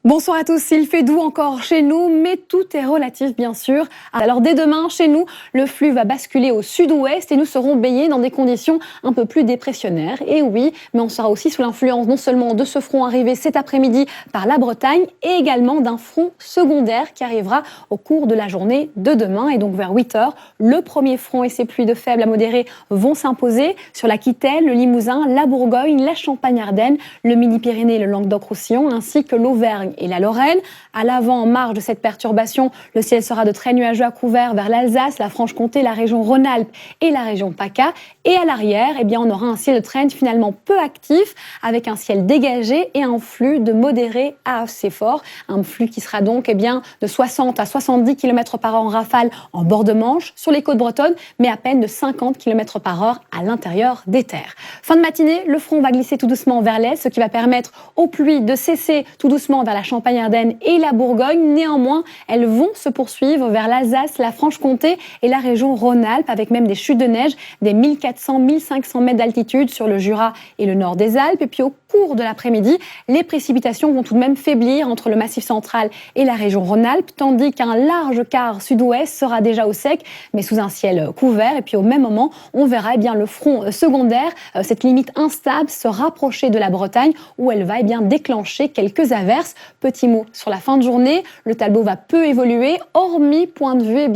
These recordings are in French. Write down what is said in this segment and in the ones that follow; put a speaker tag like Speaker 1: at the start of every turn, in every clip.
Speaker 1: Bonsoir à tous, il fait doux encore chez nous, mais tout est relatif bien sûr. Alors dès demain, chez nous, le flux va basculer au sud-ouest et nous serons baignés dans des conditions un peu plus dépressionnaires. Et oui, mais on sera aussi sous l'influence non seulement de ce front arrivé cet après-midi par la Bretagne, et également d'un front secondaire qui arrivera au cours de la journée de demain. Et donc vers 8h, le premier front et ses pluies de faible à modéré vont s'imposer sur l'Aquitaine, le Limousin, la Bourgogne, la Champagne-Ardenne, le Midi-Pyrénées et le Languedoc-Roussillon, ainsi que l'Auvergne et la Lorraine. À l'avant, en marge de cette perturbation, le ciel sera de très nuageux à couvert vers l'Alsace, la Franche-Comté, la région Rhône-Alpes et la région PACA. Et à l'arrière, on aura un ciel de traîne finalement peu actif, avec un ciel dégagé et un flux de modéré à assez fort. Un flux qui sera donc de 60 à 70 km par heure en rafale en bord de Manche, sur les côtes bretonnes, mais à peine de 50 km par heure à l'intérieur des terres. Fin de matinée, le front va glisser tout doucement vers l'est, ce qui va permettre aux pluies de cesser tout doucement vers la Champagne-Ardenne et la Bourgogne. Néanmoins, elles vont se poursuivre vers l'Alsace, la Franche-Comté et la région Rhône-Alpes, avec même des chutes de neige des 1400-1500 mètres d'altitude sur le Jura et le nord des Alpes. Et puis au cours de l'après-midi, les précipitations vont tout de même faiblir entre le Massif central et la région Rhône-Alpes, tandis qu'un large quart sud-ouest sera déjà au sec, mais sous un ciel couvert. Et puis au même moment, on verra le front secondaire, cette limite instable, se rapprocher de la Bretagne, où elle va déclencher quelques averses. Petit mot sur la fin de journée, le tableau va peu évoluer, hormis point de vue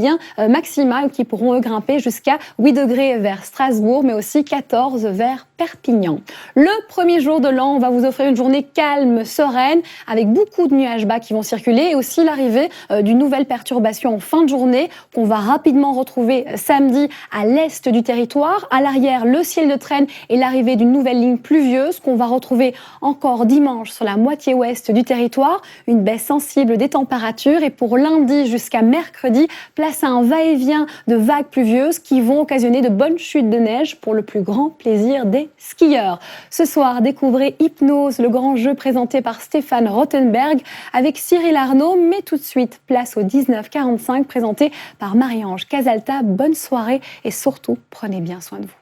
Speaker 1: maximal qui pourront grimper jusqu'à 8 degrés vers Strasbourg, mais aussi 14 vers Perpignan. Le premier jour de l'an, on va vous offrir une journée calme, sereine, avec beaucoup de nuages bas qui vont circuler, et aussi l'arrivée d'une nouvelle perturbation en fin de journée qu'on va rapidement retrouver samedi à l'est du territoire. À l'arrière, le ciel de traîne et l'arrivée d'une nouvelle ligne pluvieuse qu'on va retrouver encore dimanche sur la moitié ouest du territoire. Une baisse sensible des températures, et pour lundi jusqu'à mercredi, place à un va-et-vient de vagues pluvieuses qui vont occasionner de bonnes chutes de neige pour le plus grand plaisir des skieurs. Ce soir, découvrez Hypnose, le grand jeu présenté par Stéphane Rothenberg avec Cyril Arnaud, mais tout de suite, place au 19h45 présenté par Marie-Ange Casalta. Bonne soirée et surtout, prenez bien soin de vous.